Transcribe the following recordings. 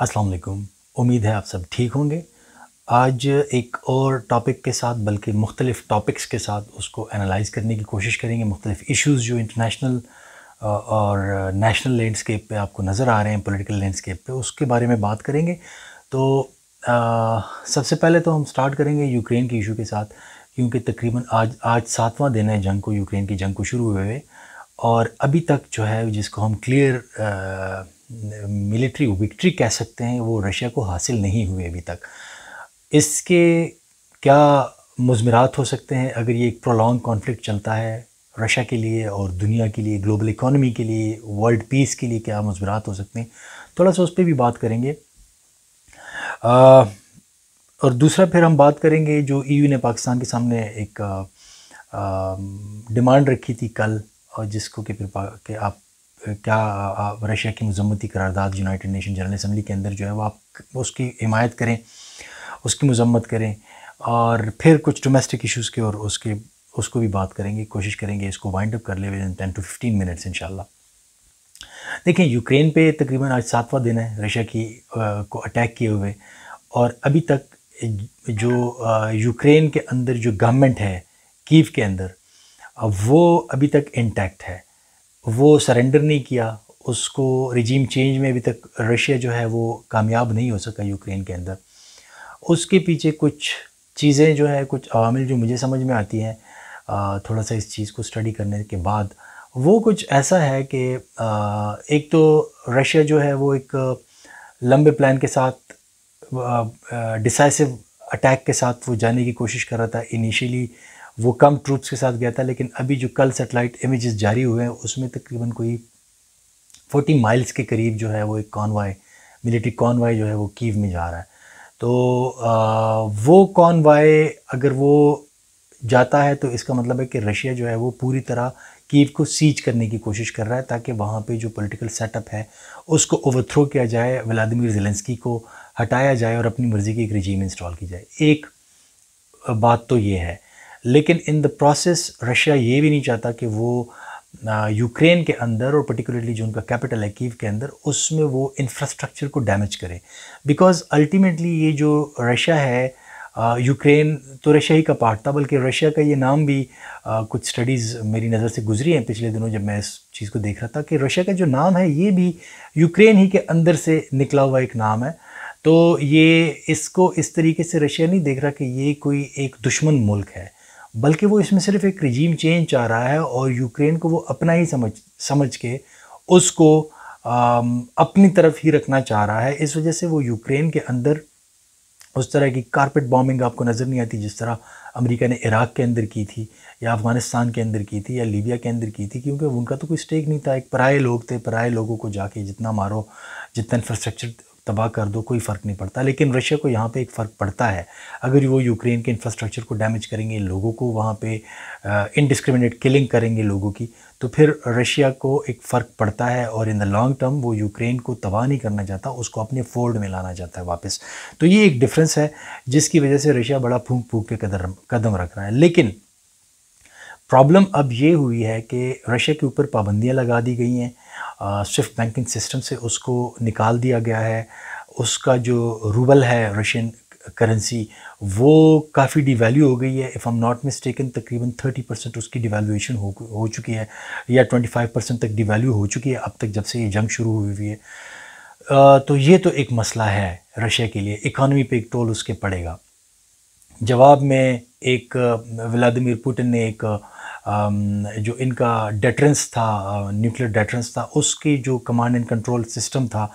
अस्सलाम वालेकुम। उम्मीद है आप सब ठीक होंगे। आज एक और टॉपिक के साथ, बल्कि मुख्तलिफ़ टॉपिक्स के साथ उसको एनालाइज़ करने की कोशिश करेंगे। मुख्तलिफ़ इश्यूज़ जो इंटरनेशनल और नेशनल लैंडस्केप पे आपको नज़र आ रहे हैं, पॉलिटिकल लैंडस्केप पे, उसके बारे में बात करेंगे। तो अ, सबसे पहले तो हम स्टार्ट करेंगे यूक्रेन के इशू के साथ, क्योंकि तकरीबन आज आज 7वां दिन है जंग को, यूक्रेन की जंग को शुरू हुए हुए, और अभी तक जो है जिसको हम क्लियर मिलिट्री विक्ट्री कह सकते हैं, वो रशिया को हासिल नहीं हुए अभी तक। इसके क्या मुज़मिरात हो सकते हैं अगर ये एक प्रोलॉन्ग कॉन्फ्लिक्ट चलता है रशिया के लिए और दुनिया के लिए, ग्लोबल इकोनॉमी के लिए, वर्ल्ड पीस के लिए क्या मुज़मिरात हो सकते हैं, थोड़ा सा उस पर भी बात करेंगे। और दूसरा फिर हम बात करेंगे जो ईयू ने पाकिस्तान के सामने एक डिमांड रखी थी कल, और जिसको कि फिर कि आप क्या रशिया की मजम्मती करारदाद यूनाइटेड नेशन जनरल असम्बली के अंदर जो है वो आप उसकी हिमायत करें, उसकी मजम्मत करें। और फिर कुछ डोमेस्टिक इश्यूज़ के और उसको भी बात करेंगे, कोशिश करेंगे इसको वाइंड अप कर ले विद इन 10 to 15 मिनट्स इंशाल्लाह। देखिए, यूक्रेन पे तकरीबन आज 7वां दिन है रशिया की को अटैक किए हुए, और अभी तक जो यूक्रेन के अंदर जो गवर्नमेंट है कीव के अंदर, वो अभी तक इंटैक्ट है, वो सरेंडर नहीं किया। उसको रिजीम चेंज में अभी तक रशिया जो है वो कामयाब नहीं हो सका यूक्रेन के अंदर। उसके पीछे कुछ चीज़ें जो है, कुछ अवामिल जो मुझे समझ में आती हैं थोड़ा सा इस चीज़ को स्टडी करने के बाद, वो कुछ ऐसा है कि एक तो रशिया जो है वो एक लंबे प्लान के साथ, डिसाइसिव अटैक के साथ वो जाने की कोशिश कर रहा था। इनिशियली वो कम ट्रूप्स के साथ गया था, लेकिन अभी जो कल सैटेलाइट इमेजेस जारी हुए हैं उसमें तकरीबन कोई 40 माइल्स के करीब जो है वो एक कॉन्वॉय, मिलिट्री कॉन्वॉय जो है वो कीव में जा रहा है। तो वो कॉन्वॉय अगर वो जाता है तो इसका मतलब है कि रशिया जो है वो पूरी तरह कीव को सीज करने की कोशिश कर रहा है, ताकि वहाँ पे जो पॉलिटिकल सेटअप है उसको ओवरथ्रो किया जाए, व्लादिमीर ज़ेलेंस्की को हटाया जाए और अपनी मर्ज़ी की एक रजीम इंस्टॉल की जाए। एक बात तो ये है, लेकिन इन द प्रोसेस रशिया ये भी नहीं चाहता कि वो यूक्रेन के अंदर, और पर्टिकुलरली जो उनका कैपिटल है कीव के अंदर, उसमें वो इंफ्रास्ट्रक्चर को डैमेज करे। बिकॉज़ अल्टीमेटली ये जो रशिया है, यूक्रेन तो रशिया ही का पार्ट था, बल्कि रशिया का ये नाम भी कुछ स्टडीज़ मेरी नज़र से गुजरी हैं पिछले दिनों जब मैं इस चीज़ को देख रहा था, कि रशिया का जो नाम है ये भी यूक्रेन ही के अंदर से निकला हुआ एक नाम है। तो ये इसको इस तरीके से रशिया नहीं देख रहा कि ये कोई एक दुश्मन मुल्क है, बल्कि वो इसमें सिर्फ एक रिजीम चेंज चाह रहा है, और यूक्रेन को वो अपना ही समझ के उसको अपनी तरफ ही रखना चाह रहा है। इस वजह से वो यूक्रेन के अंदर उस तरह की कारपेट बॉम्बिंग आपको नज़र नहीं आती जिस तरह अमेरिका ने इराक़ के अंदर की थी, या अफ़गानिस्तान के अंदर की थी, या लीबिया के अंदर की थी, क्योंकि उनका तो कोई स्टेक नहीं था। एक पराए लोग थे, पराए लोगों को जाके जितना मारो, जितना इंफ्रास्ट्रक्चर तबाह कर दो, कोई फ़र्क नहीं पड़ता। लेकिन रशिया को यहाँ पे एक फ़र्क पड़ता है। अगर वो यूक्रेन के इंफ्रास्ट्रक्चर को डैमेज करेंगे, लोगों को वहाँ पे इनडिस्क्रिमिनेट किलिंग करेंगे लोगों की, तो फिर रशिया को एक फ़र्क पड़ता है, और इन द लॉन्ग टर्म वो यूक्रेन को तबाह नहीं करना चाहता, उसको अपने फोल्ड में लाना चाहता है वापस। तो ये एक डिफरेंस है जिसकी वजह से रशिया बड़ा फूंक फूंक के कदम रख रहा है। लेकिन प्रॉब्लम अब ये हुई है कि रशिया के ऊपर पाबंदियाँ लगा दी गई हैं, स्विफ्ट बैंकिंग सिस्टम से उसको निकाल दिया गया है। उसका जो रूबल है, रशियन करेंसी, वो काफ़ी डिवैल्यू हो गई है। If I am not mistaken तकरीबन 30% उसकी डिवैल्यूएशन हो चुकी है, या 25% तक डिवैल्यू हो चुकी है अब तक जब से ये जंग शुरू हुई है। तो ये तो एक मसला है रशिया के लिए, इकॉनमी पे एक टोल उसके पड़ेगा। जवाब में एक व्लादिमीर पुतिन ने एक जो इनका डेटरेंस था, न्यूक्लियर डेटरेंस था, उसकी जो कमांड एंड कंट्रोल सिस्टम था,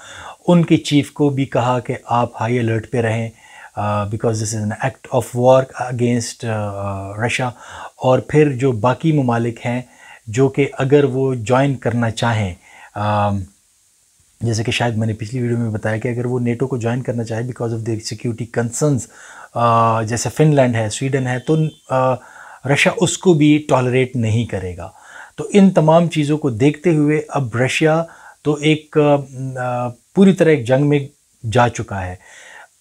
उनके चीफ को भी कहा कि आप हाई अलर्ट पे रहें, because this is an act of war against Russia. और फिर जो बाकी ममालिक हैं जो कि अगर वो ज्वाइन करना चाहें, जैसे कि शायद मैंने पिछली वीडियो में बताया कि अगर वो नेटो को ज्वाइन करना चाहे because of their security concerns, जैसे फ़िनलैंड है, स्वीडन है, तो रशिया उसको भी टॉलरेट नहीं करेगा। तो इन तमाम चीज़ों को देखते हुए अब रशिया तो एक पूरी तरह एक जंग में जा चुका है।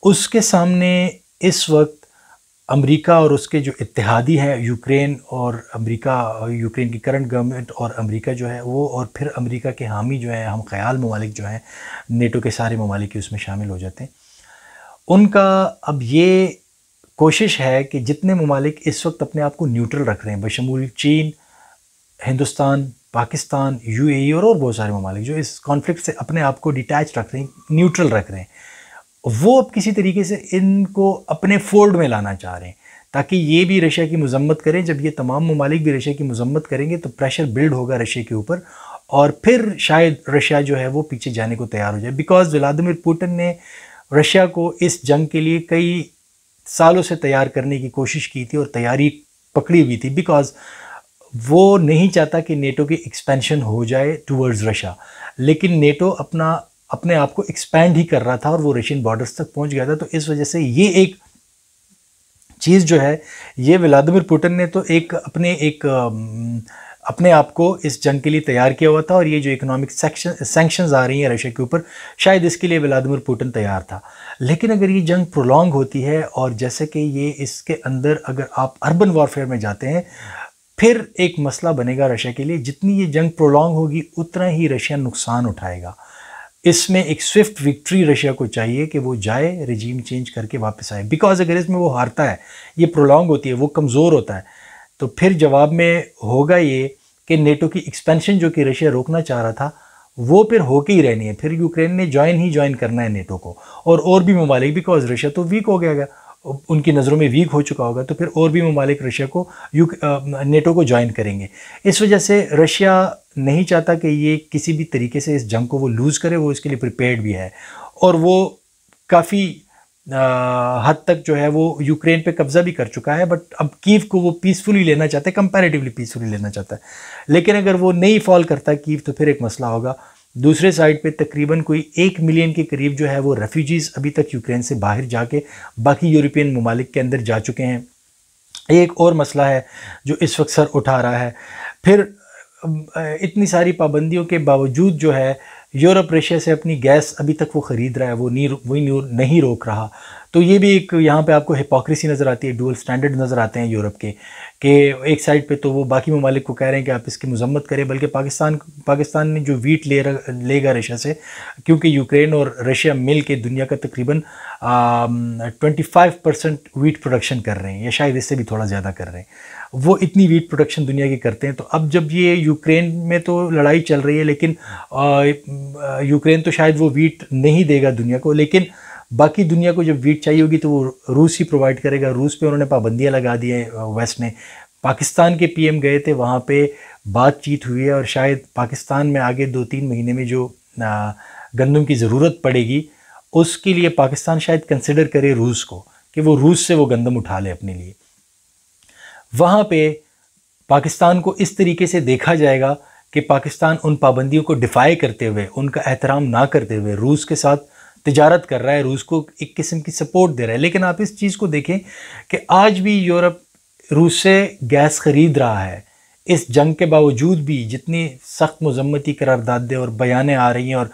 उसके सामने इस वक्त अमेरिका और उसके जो इत्तेहादी हैं यूक्रेन और अमेरिका, यूक्रेन की करंट गवर्नमेंट और अमेरिका जो है वो, और फिर अमेरिका के हामी जो हैं, हम ख्याल ममालिक जो हैं, नेटो के सारे ममालिक के उसमें शामिल हो जाते हैं। उनका अब ये कोशिश है कि जितने ममालिक इस वक्त अपने आप को न्यूट्रल रख रहे हैं, बशमूल चीन, हिंदुस्तान, पाकिस्तान, यूएई और बहुत सारे ममालिक जो इस कॉन्फ्लिक्ट से अपने आप को डिटैच रख रहे हैं, न्यूट्रल रख रहे हैं, वो अब किसी तरीके से इनको अपने फोल्ड में लाना चाह रहे हैं ताकि ये भी रशिया की मजम्मत करें। जब ये तमाम ममालिक भी रशिया की मजम्मत करेंगे तो प्रेशर बिल्ड होगा रशिया के ऊपर और फिर शायद रशिया जो है वो पीछे जाने को तैयार हो जाए। बिकॉज व्लादिमीर पुतिन ने रशिया को इस जंग के लिए कई सालों से तैयार करने की कोशिश की थी और तैयारी पकड़ी हुई थी, बिकॉज वो नहीं चाहता कि नेटो की एक्सपेंशन हो जाए टूवर्ड्स रशिया, लेकिन नेटो अपने आप को एक्सपैंड ही कर रहा था और वो रशियन बॉर्डर्स तक पहुंच गया था। तो इस वजह से ये एक चीज़ जो है ये व्लादिमीर पुतिन ने तो अपने आप को इस जंग के लिए तैयार किया हुआ था और ये जो इकोनॉमिक सैंक्शंस आ रही हैं रशिया के ऊपर, शायद इसके लिए व्लादिमीर पुतिन तैयार था। लेकिन अगर ये जंग प्रोलॉन्ग होती है और जैसे कि ये इसके अंदर अगर आप अर्बन वॉरफेयर में जाते हैं, फिर एक मसला बनेगा रशिया के लिए। जितनी ये जंग प्रोलॉन्ग होगी उतना ही रशिया नुकसान उठाएगा। इसमें एक स्विफ्ट विक्ट्री रशिया को चाहिए कि वो जाए, रिजीम चेंज करके वापस आए। बिकॉज अगर इसमें वो हारता है, ये प्रोलॉन्ग होती है, वो कमज़ोर होता है, तो फिर जवाब में होगा ये कि नेटो की एक्सपेंशन जो कि रशिया रोकना चाह रहा था वो फिर होके ही रहनी है। फिर यूक्रेन ने ज्वाइन करना है नेटो को और भी ममालिक, बिकॉज रशिया तो वीक हो गया, उनकी नज़रों में वीक हो चुका होगा, तो फिर और भी ममालिक रशिया को नेटो को ज्वाइन करेंगे। इस वजह से रशिया नहीं चाहता कि ये किसी भी तरीके से इस जंग को वो लूज़ करे, वो इसके लिए प्रिपेयर्ड भी है और वो काफ़ी हद तक जो है वो यूक्रेन पे कब्ज़ा भी कर चुका है। बट अब कीव को वो पीसफुली लेना चाहता है, कंपैरेटिवली पीसफुली लेना चाहता है। लेकिन अगर वो नहीं फॉल करता कीव तो फिर एक मसला होगा। दूसरे साइड पे तकरीबन कोई 1 मिलियन के करीब जो है वो रेफ्यूजीज़ अभी तक यूक्रेन से बाहर जाके बाकी यूरोपियन ममालिक के अंदर जा चुके हैं। एक और मसला है जो इस वक्त सर उठा रहा है, फिर इतनी सारी पाबंदियों के बावजूद जो है यूरोप रशिया से अपनी गैस अभी तक वो ख़रीद रहा है, वो नहीं रोक रहा। तो ये भी एक यहाँ पे आपको हिपोक्रेसी नज़र आती है, डुअल स्टैंडर्ड नज़र आते हैं यूरोप के, कि एक साइड पे तो वो बाकी ममालिक को कह रहे हैं कि आप इसकी मजम्मत करें, बल्कि पाकिस्तान ने जो वीट लेगा रशिया से, क्योंकि यूक्रेन और रशिया मिल के दुनिया का तकरीबन 25% वीट प्रोडक्शन कर रहे हैं, या शायद इससे भी थोड़ा ज़्यादा कर रहे हैं। वो इतनी वीट प्रोडक्शन दुनिया की करते हैं। तो अब जब ये यूक्रेन में तो लड़ाई चल रही है, लेकिन यूक्रेन तो शायद वो वीट नहीं देगा दुनिया को, लेकिन बाकी दुनिया को जब वीट चाहिए होगी तो वो रूस ही प्रोवाइड करेगा। रूस पे उन्होंने पाबंदियां लगा दी हैं वेस्ट ने। पाकिस्तान के पीएम गए थे, वहाँ पे बातचीत हुई है और शायद पाकिस्तान में आगे 2-3 महीने में जो गंदम की ज़रूरत पड़ेगी उसके लिए पाकिस्तान शायद कंसिडर करे रूस को, कि वो रूस से वो गंदम उठा ले अपने लिए। वहाँ पे पाकिस्तान को इस तरीके से देखा जाएगा कि पाकिस्तान उन पाबंदियों को डिफाई करते हुए, उनका एहतराम ना करते हुए रूस के साथ तिजारत कर रहा है, रूस को एक किस्म की सपोर्ट दे रहा है। लेकिन आप इस चीज़ को देखें कि आज भी यूरोप रूस से गैस ख़रीद रहा है। इस जंग के बावजूद भी जितनी सख्त मजम्मती करारदादें और बयानें आ रही हैं और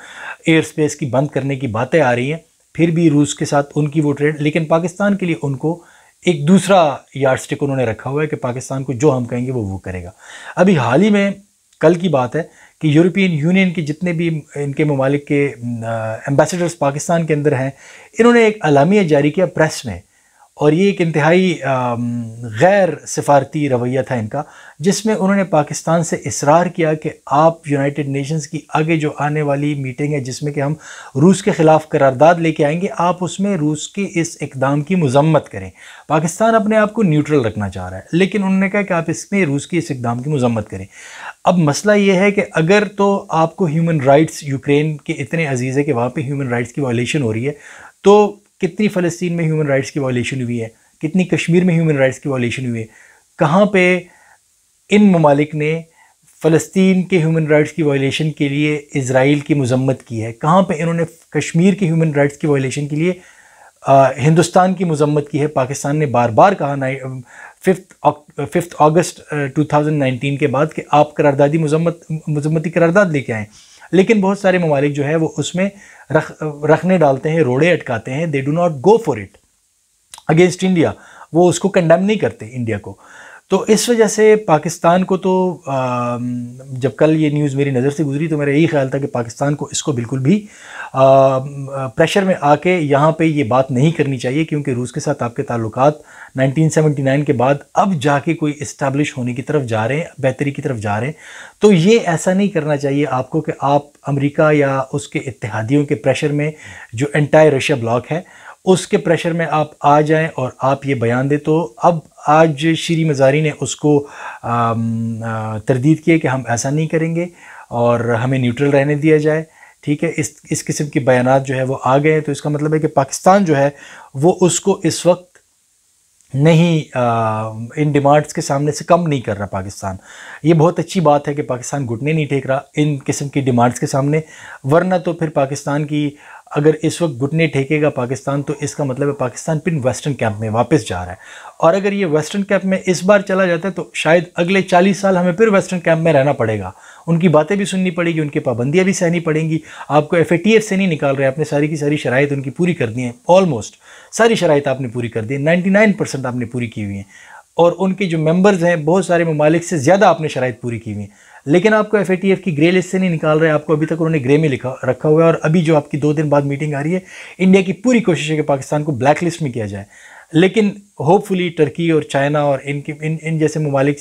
एयर स्पेस की बंद करने की बातें आ रही हैं, फिर भी रूस के साथ उनकी वो ट्रेड, लेकिन पाकिस्तान के लिए उनको एक दूसरा यार्डस्टिक उन्होंने रखा हुआ है कि पाकिस्तान को जो हम कहेंगे वो करेगा। अभी हाल ही में कल की बात है कि यूरोपियन यूनियन के जितने भी इनके ममालिक के एम्बेसडर्स पाकिस्तान के अंदर हैं, इन्होंने एक अलामिया जारी किया प्रेस में, और ये एक इंतहाई गैर सिफारती रवैया था इनका, जिसमें उन्होंने पाकिस्तान से इसरार किया कि आप यूनाइटेड नेशंस की आगे जो आने वाली मीटिंग है जिसमें कि हम रूस के ख़िलाफ़ करारदाद लेके आएंगे, आप उसमें रूस के इस इक़दाम की मजम्मत करें। पाकिस्तान अपने आप को न्यूट्रल रखना चाह रहा है, लेकिन उन्होंने कहा कि आप इसमें रूस की इस इक़दाम की मजम्मत करें। अब मसला ये है कि अगर तो आपको ह्यूमन राइट्स यूक्रेन के इतने अजीज़ है कि वहाँ पर ह्यूमन राइट्स की वायलेशन हो रही है, तो कितनी फ़लस्तीन में ह्यूमन राइट्स की वायलेशन हुई है, कितनी कश्मीर में ह्यूमन राइट्स की वायलेशन हुई है, कहाँ पे इन ममालिक ने फ़लस्तीन के ह्यूमन राइट्स की वायलेशन के लिए इज़राइल की मजम्मत की है, कहाँ पे इन्होंने कश्मीर के ह्यूमन राइट्स की वायलेशन के लिए हिंदुस्तान की मजम्मत की है। पाकिस्तान ने बार बार कहा 5 अगस्त 2019 के बाद कि आप करारदादी मजम्मती करारदाद लेके आएँ, लेकिन बहुत सारे ममालिक जो है वो उसमें रखने डालते हैं, रोड़े अटकाते हैं। They do not go for it against India, वो उसको कंडेम नहीं करते इंडिया को। तो इस वजह से पाकिस्तान को तो जब कल ये न्यूज़ मेरी नज़र से गुजरी तो मेरा यही ख्याल था कि पाकिस्तान को इसको बिल्कुल भी प्रेशर में आके यहाँ पे ये बात नहीं करनी चाहिए, क्योंकि रूस के साथ आपके ताल्लुकात 1979 के बाद अब जाके कोई इस्टेब्लिश होने की तरफ जा रहे हैं, बेहतरी की तरफ जा रहे हैं। तो ये ऐसा नहीं करना चाहिए आपको कि आप अमेरिका या उसके इत्तेहादियों के प्रेशर में, जो एंटाई रशिया ब्लॉक है उसके प्रेशर में आप आ जाएं और आप ये बयान दें। तो अब आज श्री मज़ारी ने उसको तरदीद की है कि हम ऐसा नहीं करेंगे और हमें न्यूट्रल रहने दिया जाए। ठीक है, इस किस्म के बयानात जो है वो आ गए। तो इसका मतलब है कि पाकिस्तान जो है वो उसको इस वक्त नहीं इन डिमांड्स के सामने से कम नहीं कर रहा पाकिस्तान। ये बहुत अच्छी बात है कि पाकिस्तान घुटने नहीं टेक रहा इन किस्म की डिमांड्स के सामने, वरना तो फिर पाकिस्तान की अगर इस वक्त घुटने ठेकेगा पाकिस्तान तो इसका मतलब है पाकिस्तान फिर वेस्टर्न कैंप में वापस जा रहा है। और अगर ये वेस्टर्न कैंप में इस बार चला जाता है तो शायद अगले 40 साल हमें फिर वेस्टर्न कैंप में रहना पड़ेगा, उनकी बातें भी सुननी पड़ेगी, उनकी पाबंदियां भी सहनी पड़ेंगी। आपको FATF से नहीं निकाल रहे, आपने सारी की सारी शराइत उनकी पूरी कर दी हैं, ऑलमोस्ट सारी शराइत आपने पूरी कर दी है, 99% आपने पूरी की हुई हैं। और उनके जो मेंबर्स हैं बहुत सारे ममालिक से ज़्यादा आपने शराइत पूरी की हुई हैं, लेकिन आपको FATF की ग्रे लिस्ट से नहीं निकाल रहे, आपको अभी तक उन्होंने ग्रे में रखा हुआ है। और अभी जो आपकी 2 दिन बाद मीटिंग आ रही है, इंडिया की पूरी कोशिश है कि पाकिस्तान को ब्लैक लिस्ट में किया जाए, लेकिन होपफुली टर्की और चाइना और इन जैसे ममालिक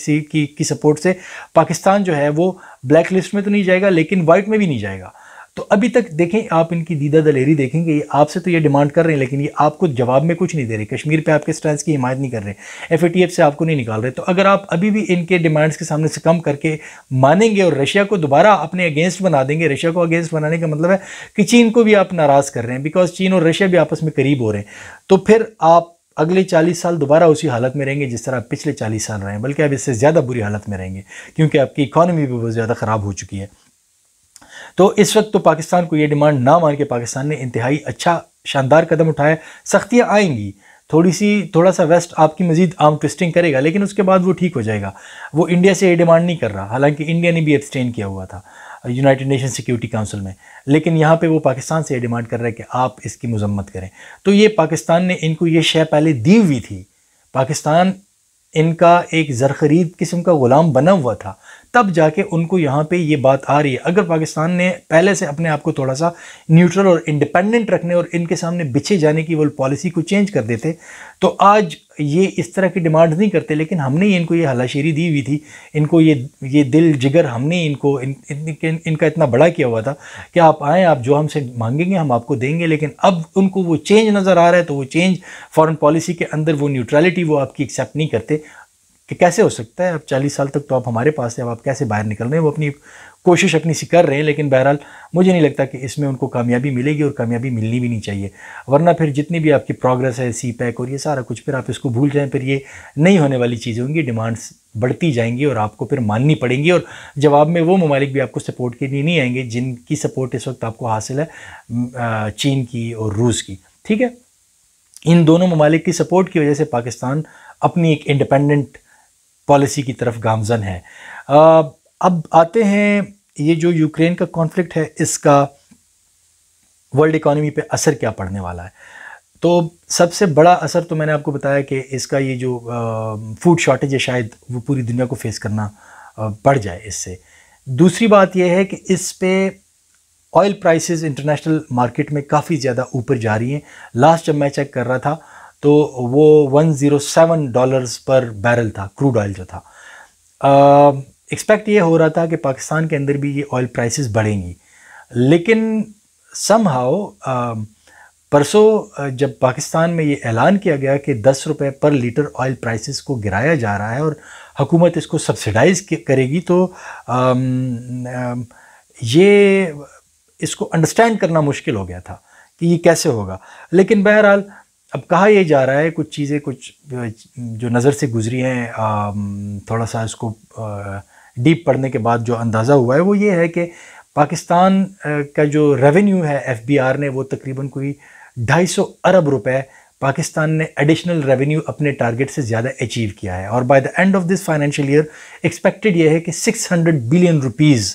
की सपोर्ट से पाकिस्तान जो है वो ब्लैक लिस्ट में तो नहीं जाएगा लेकिन वाइट में भी नहीं जाएगा। तो अभी तक देखें आप इनकी दीदा दलेरी देखेंगे, ये आपसे तो ये डिमांड कर रहे हैं लेकिन ये आपको जवाब में कुछ नहीं दे रहे, कश्मीर पे आपके स्टैंड की हिमायत नहीं कर रहे, FATF से आपको नहीं निकाल रहे। तो अगर आप अभी भी इनके डिमांड्स के सामने से कम करके मानेंगे और रशिया को दोबारा अपने अगेंस्ट बना देंगे, रशिया को अगेंस्ट बनाने का मतलब है कि चीन को भी आप नाराज़ कर रहे हैं, बिकॉज चीन और रशिया भी आपस में करीब हो रहे हैं। तो फिर आप अगले 40 साल दोबारा उसी हालत में रहेंगे जिस तरह पिछले 40 साल रहे हैं, बल्कि अब इससे ज़्यादा बुरी हालत में रहेंगे क्योंकि आपकी इकॉनमी भी बहुत ज़्यादा ख़राब हो चुकी है। तो इस वक्त तो पाकिस्तान को ये डिमांड ना मान के पाकिस्तान ने इंतहाई अच्छा शानदार कदम उठाया। सख्तियाँ आएंगी, थोड़ा सा वेस्ट आपकी मजीद आर्म ट्विस्टिंग करेगा, लेकिन उसके बाद वो ठीक हो जाएगा। वो इंडिया से ये डिमांड नहीं कर रहा, हालांकि इंडिया ने भी एब्सटेन किया हुआ था यूनाइटेड नेशन सिक्योरिटी काउंसिल में, लेकिन यहाँ पे वो पाकिस्तान से ये डिमांड कर रहा है कि आप इसकी मजम्मत करें। तो ये पाकिस्तान ने इनको ये शय पहले दी हुई थी, पाकिस्तान इनका एक ज़रख़रीद किस्म का ग़ुलाम बना हुआ था, तब जाके उनको यहाँ पे ये बात आ रही है। अगर पाकिस्तान ने पहले से अपने आप को थोड़ा सा न्यूट्रल और इंडिपेंडेंट रखने और इनके सामने बिछे जाने की वो पॉलिसी को चेंज कर देते तो आज ये इस तरह की डिमांड नहीं करते। लेकिन हमने इनको ये हलाशेरी दी हुई थी, इनको ये दिल जिगर हमने इनको इनका इतना बड़ा किया हुआ था कि आप आएँ, आप जो हमसे मांगेंगे हम आपको देंगे। लेकिन अब उनको वो चेंज नज़र आ रहा है, तो वो चेंज फॉरेन पॉलिसी के अंदर वो न्यूट्रलिटी वो आपकी एक्सेप्ट नहीं करते कि कैसे हो सकता है, अब 40 साल तक तो आप हमारे पास हैं, अब आप कैसे बाहर निकल रहे हैं। वो अपनी कोशिश अपनी सी कर रहे हैं, लेकिन बहरहाल मुझे नहीं लगता कि इसमें उनको कामयाबी मिलेगी और कामयाबी मिलनी भी नहीं चाहिए, वरना फिर जितनी भी आपकी प्रोग्रेस है CPEC और ये सारा कुछ फिर आप इसको भूल जाएं, फिर ये नहीं होने वाली चीज़ें होंगी, डिमांड्स बढ़ती जाएंगी और आपको फिर माननी पड़ेंगी। और जवाब में वो ममालिक भी आपको सपोर्ट के लिए नहीं आएंगे जिनकी सपोर्ट इस वक्त आपको हासिल है चीन की और रूस की। ठीक है, इन दोनों ममालिक की सपोर्ट की वजह से पाकिस्तान अपनी एक इंडिपेंडेंट पॉलिसी की तरफ गामजन है। अब आते हैं ये जो यूक्रेन का कॉन्फ्लिक्ट है, इसका वर्ल्ड इकॉनमी पे असर क्या पड़ने वाला है। तो सबसे बड़ा असर तो मैंने आपको बताया कि इसका ये जो फूड शॉर्टेज है शायद वो पूरी दुनिया को फेस करना पड़ जाए इससे। दूसरी बात यह है कि इस पे ऑयल प्राइसेस इंटरनेशनल मार्केट में काफ़ी ज़्यादा ऊपर जा रही हैं। लास्ट जब मैं चेक कर रहा था तो वो $107 पर बैरल था, क्रूड ऑयल जो था। एक्सपेक्ट ये हो रहा था कि पाकिस्तान के अंदर भी ये ऑयल प्राइसेस बढ़ेंगी, लेकिन समहाउ परसों जब पाकिस्तान में ये ऐलान किया गया कि 10 रुपये पर लीटर ऑयल प्राइसेस को गिराया जा रहा है और हुकूमत इसको सब्सिडाइज़ करेगी, तो ये इसको अंडरस्टैंड करना मुश्किल हो गया था कि ये कैसे होगा। लेकिन बहरहाल अब कहा यह जा रहा है, कुछ चीज़ें कुछ जो नज़र से गुजरी हैं, थोड़ा सा इसको डीप पढ़ने के बाद जो अंदाज़ा हुआ है वो ये है कि पाकिस्तान का जो रेवेन्यू है FBR ने वो तकरीबन कोई 250 अरब रुपए पाकिस्तान ने एडिशनल रेवेन्यू अपने टारगेट से ज़्यादा अचीव किया है। और bye the end of this financial year expected ये है कि 600 बिलियन रुपीज़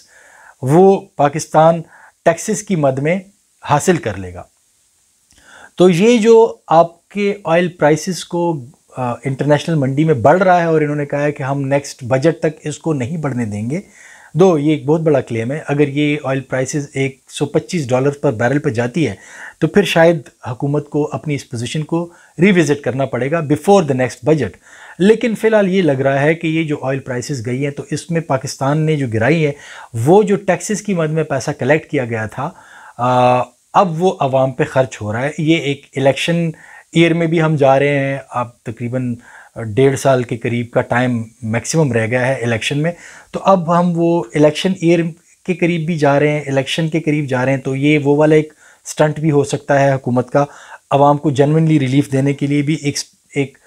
वो पाकिस्तान टैक्सेस की मद में हासिल कर लेगा। तो ये जो आपके ऑयल प्राइसेस को इंटरनेशनल मंडी में बढ़ रहा है और इन्होंने कहा है कि हम नेक्स्ट बजट तक इसको नहीं बढ़ने देंगे। दो ये एक बहुत बड़ा क्लेम है। अगर ये ऑयल प्राइसेस $125 पर बैरल पर जाती है तो फिर शायद हुकूमत को अपनी इस पोजीशन को रिविज़िट करना पड़ेगा बिफोर द नेक्स्ट बजट। लेकिन फ़िलहाल ये लग रहा है कि ये जो ऑयल प्राइसेस गई हैं तो इसमें पाकिस्तान ने जो गिराई है वो जो टैक्सेस की मद में पैसा कलेक्ट किया गया था अब वो आवाम पे ख़र्च हो रहा है। ये एक इलेक्शन ईयर में भी हम जा रहे हैं, अब तकरीबन 1.5 साल के करीब का टाइम मैक्सिमम रह गया है इलेक्शन में, तो अब हम वो इलेक्शन ईयर के करीब भी जा रहे हैं, इलेक्शन के करीब जा रहे हैं। तो ये वो वाला एक स्टंट भी हो सकता है हुकूमत का, आवाम को जेन्युइनली रिलीफ देने के लिए भी एक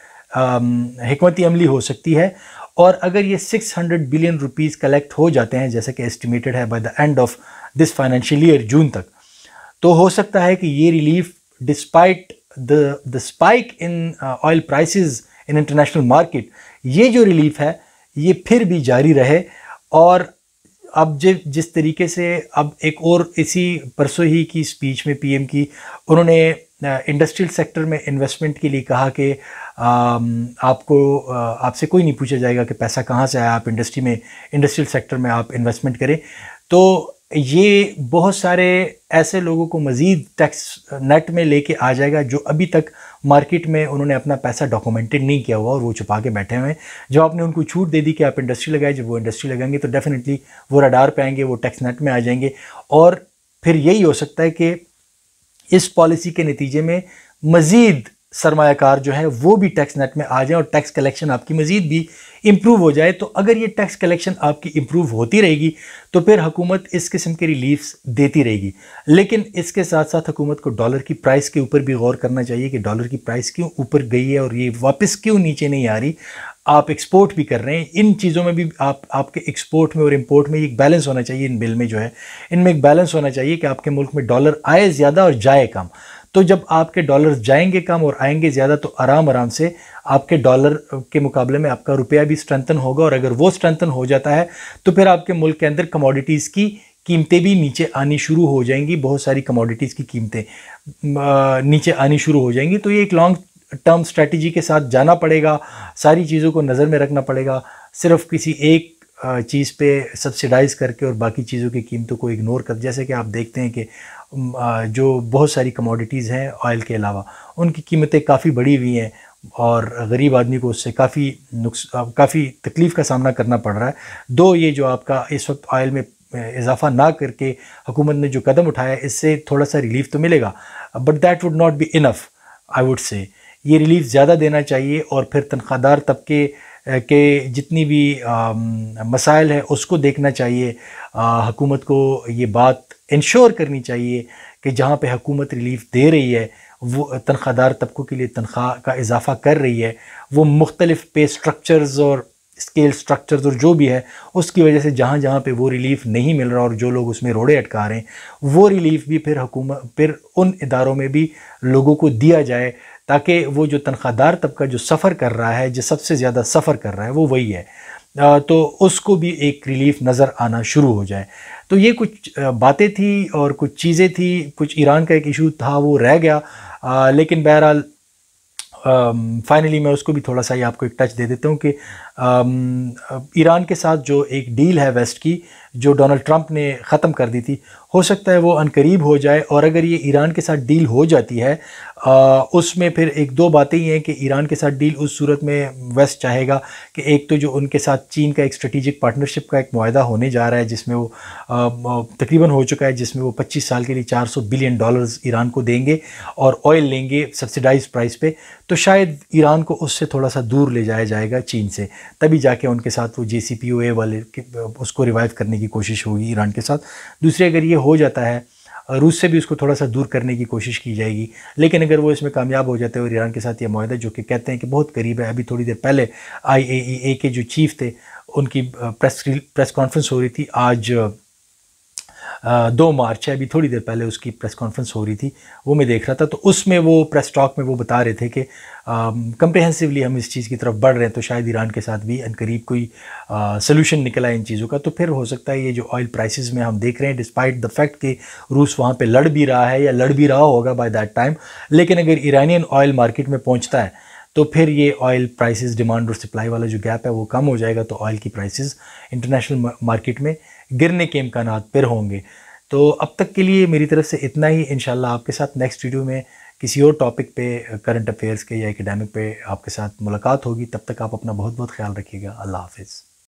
हिकमती अमली हो सकती है। और अगर ये 600 बिलियन रुपीस कलेक्ट हो जाते हैं जैसे कि एस्टिमेटेड है by the end of this financial year June तक, तो हो सकता है कि ये relief despite the spike in oil prices in international market, ये जो रिलीफ है ये फिर भी जारी रहे। और अब जिस तरीके से अब एक और इसी परसों ही की स्पीच में पीएम की उन्होंने इंडस्ट्रियल सेक्टर में इन्वेस्टमेंट के लिए कहा कि आपसे कोई नहीं पूछा जाएगा कि पैसा कहाँ से आया, आप इंडस्ट्रियल सेक्टर में आप इन्वेस्टमेंट करें। तो ये बहुत सारे ऐसे लोगों को मज़ीद टैक्स नेट में लेके आ जाएगा जो अभी तक मार्केट में उन्होंने अपना पैसा डॉक्यूमेंटेड नहीं किया हुआ और वो छुपा के बैठे हुए हैं। जब आपने उनको छूट दे दी कि आप इंडस्ट्री लगाए, जब वो इंडस्ट्री लगाएंगे तो डेफिनेटली वो रडार पे आएंगे, वो टैक्स नेट में आ जाएंगे। और फिर यही हो सकता है कि इस पॉलिसी के नतीजे में मज़ीद सरमायाकार जो है वो भी टैक्स नेट में आ जाए और टैक्स कलेक्शन आपकी मज़ीद भी इम्प्रूव हो जाए। तो अगर ये टैक्स कलेक्शन आपकी इम्प्रूव होती रहेगी तो फिर हुकूमत इस किस्म के रिलीफ्स देती रहेगी। लेकिन इसके साथ साथ हुकूमत को डॉलर की प्राइस के ऊपर भी गौर करना चाहिए कि डॉलर की प्राइस क्यों ऊपर गई है और ये वापस क्यों नीचे नहीं आ रही। आप एक्सपोर्ट भी कर रहे हैं, इन चीज़ों में भी आपके एक्सपोर्ट में और इंपोर्ट में एक बैलेंस होना चाहिए। इन बिल में जो है इनमें एक बैलेंस होना चाहिए कि आपके मुल्क में डॉलर आए ज़्यादा और जाए कम। तो जब आपके डॉलर जाएंगे कम और आएंगे ज़्यादा तो आराम से आपके डॉलर के मुकाबले में आपका रुपया भी स्ट्रेंथन होगा। और अगर वो स्ट्रेंथन हो जाता है तो फिर आपके मुल्क के अंदर कमोडिटीज़ की कीमतें भी नीचे आनी शुरू हो जाएंगी, बहुत सारी कमोडिटीज़ की कीमतें नीचे आनी शुरू हो जाएंगी। तो ये एक लॉन्ग टर्म स्ट्रैटेजी के साथ जाना पड़ेगा, सारी चीज़ों को नज़र में रखना पड़ेगा। सिर्फ किसी एक चीज़ पे सब्सिडाइज़ करके और बाकी चीज़ों की कीमतों को इग्नोर कर, जैसे कि आप देखते हैं कि जो बहुत सारी कमोडिटीज़ हैं ऑयल के अलावा उनकी कीमतें काफ़ी बढ़ी हुई हैं और गरीब आदमी को उससे काफ़ी तकलीफ़ का सामना करना पड़ रहा है। दो ये जो आपका इस वक्त ऑयल में इजाफा ना करके हुकूमत ने जो कदम उठाया इससे थोड़ा सा रिलीफ तो मिलेगा, but that would not be enough. I would say ये रिलीफ ज़्यादा देना चाहिए और फिर तनख्वाहदार तबके के जितनी भी मसाइल है उसको देखना चाहिए। हुकूमत को ये बात इंश्योर करनी चाहिए कि जहाँ पे हुकूमत रिलीफ दे रही है वो तनख्वाहदार तबकों के लिए तनख्वाह का इजाफा कर रही है, वो मुख्तलिफ पे स्ट्रक्चर्स और स्केल स्ट्रक्चर्स और जो भी है उसकी वजह से जहाँ जहाँ पे वो रिलीफ नहीं मिल रहा और जो लोग उसमें रोड़े अटका रहे हैं वो रिलीफ भी फिर उन इदारों में भी लोगों को दिया जाए ताकि वो जो तनख्वाहदार तबका जो सफ़र कर रहा है, जो सबसे ज़्यादा सफ़र कर रहा है वो वही है, तो उसको भी एक रिलीफ नज़र आना शुरू हो जाए। तो ये कुछ बातें थी और कुछ चीज़ें थी, कुछ ईरान का एक इशू था वो रह गया, लेकिन बहरहाल फाइनली मैं उसको भी थोड़ा सा ही आपको एक टच दे देता हूँ कि ईरान के साथ जो एक डील है वेस्ट की जो डोनाल्ड ट्रंप ने ख़त्म कर दी थी, हो सकता है वो अनकरीब हो जाए। और अगर ये ईरान के साथ डील हो जाती है उसमें फिर एक दो बातें ही हैं कि ईरान के साथ डील उस सूरत में वेस्ट चाहेगा कि एक तो जो उनके साथ चीन का एक स्ट्रेटेजिक पार्टनरशिप का एक मुआहदा होने जा रहा है जिसमें वो तकरीबन हो चुका है, जिसमें वो 25 साल के लिए $400 बिलियन ईरान को देंगे और ऑयल लेंगे सब्सिडाइज प्राइस पे। तो शायद ईरान को उससे थोड़ा सा दूर ले जाया जाएगा चीन से, तभी जाके उनके साथ वो JCPOA वाले उसको रिवाइव करने की कोशिश होगी ईरान के साथ। दूसरे अगर ये हो जाता है रूस से भी उसको थोड़ा सा दूर करने की कोशिश की जाएगी। लेकिन अगर वो इसमें कामयाब हो जाते हैं और ईरान के साथ ये मुआहदा जो कि कहते हैं कि बहुत करीब है, अभी थोड़ी देर पहले IAEA के जो चीफ थे उनकी प्रेस कॉन्फ्रेंस हो रही थी, आज 2 मार्च है, अभी थोड़ी देर पहले उसकी प्रेस कॉन्फ्रेंस हो रही थी, वो मैं देख रहा था। तो उसमें वो प्रेस टॉक में वो बता रहे थे कि कंप्रिहेंसिवली हम इस चीज़ की तरफ बढ़ रहे हैं, तो शायद ईरान के साथ भी अनकरीब कोई सलूशन निकला है इन चीज़ों का। तो फिर हो सकता है ये जो ऑयल प्राइसेस में हम देख रहे हैं डिस्पाइट द फैक्ट कि रूस वहाँ पे लड़ भी रहा है या लड़ भी रहा होगा बाय दैट टाइम, लेकिन अगर ईरानियन ऑयल मार्केट में पहुँचता है तो फिर ये ऑयल प्राइसेस, डिमांड और सप्लाई वाला जो गैप है वो कम हो जाएगा, तो ऑयल की प्राइसेस इंटरनेशनल मार्केट में गिरने के इम्कानात फिर होंगे। तो अब तक के लिए मेरी तरफ से इतना ही। इंशाल्लाह आपके साथ नेक्स्ट वीडियो में किसी और टॉपिक पे, करंट अफेयर्स के या एकेडमिक पे आपके साथ मुलाकात होगी। तब तक आप अपना बहुत बहुत ख्याल रखिएगा। अल्लाह हाफ़िज़।